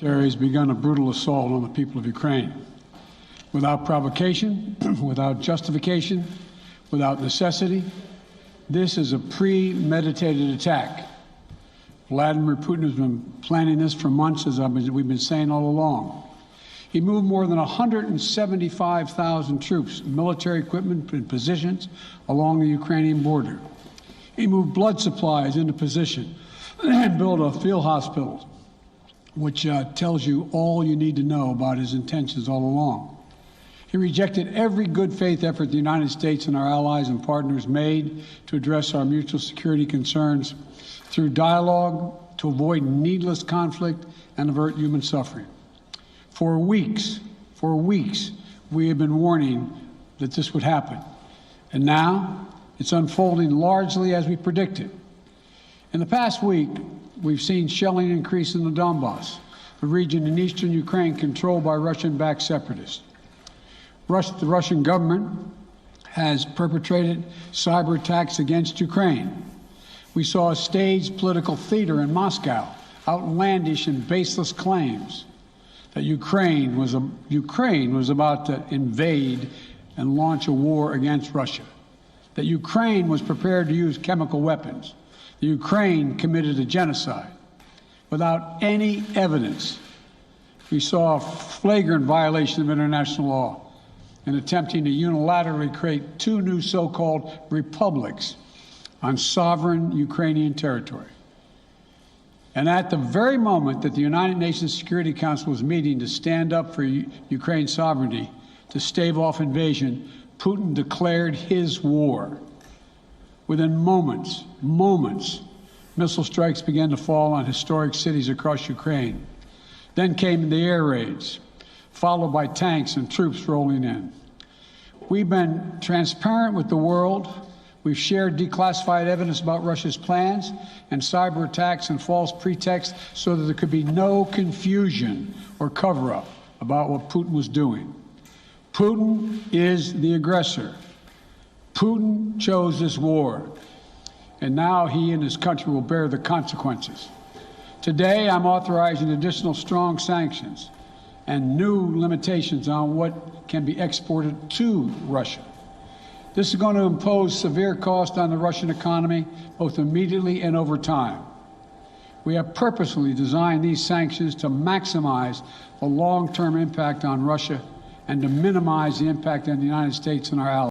Has begun a brutal assault on the people of Ukraine. Without provocation, without justification, without necessity, this is a premeditated attack. Vladimir Putin has been planning this for months, as we've been saying all along. He moved more than 175,000 troops, military equipment, and positions along the Ukrainian border. He moved blood supplies into position and built a field hospital, which tells you all you need to know about his intentions all along. He rejected every good faith effort the United States and our allies and partners made to address our mutual security concerns through dialogue to avoid needless conflict and avert human suffering. For weeks, we have been warning that this would happen. And now it's unfolding largely as we predicted. In the past week, we've seen shelling increase in the Donbass, a region in eastern Ukraine controlled by Russian-backed separatists. The Russian government has perpetrated cyber attacks against Ukraine. We saw a staged political theater in Moscow, outlandish and baseless claims that Ukraine was about to invade and launch a war against Russia, that Ukraine was prepared to use chemical weapons, that Ukraine committed a genocide. Without any evidence, we saw a flagrant violation of international law in attempting to unilaterally create two new so-called republics on sovereign Ukrainian territory. And at the very moment that the United Nations Security Council was meeting to stand up for Ukraine's sovereignty, to stave off invasion, Putin declared his war. Within moments, missile strikes began to fall on historic cities across Ukraine. Then came the air raids, followed by tanks and troops rolling in. We've been transparent with the world. We've shared declassified evidence about Russia's plans and cyber attacks and false pretexts so that there could be no confusion or cover-up about what Putin was doing. Putin is the aggressor. Putin chose this war, and now he and his country will bear the consequences. Today, I'm authorizing additional strong sanctions and new limitations on what can be exported to Russia. This is going to impose severe cost on the Russian economy, both immediately and over time. We have purposely designed these sanctions to maximize the long-term impact on Russia and to minimize the impact on the United States and our allies.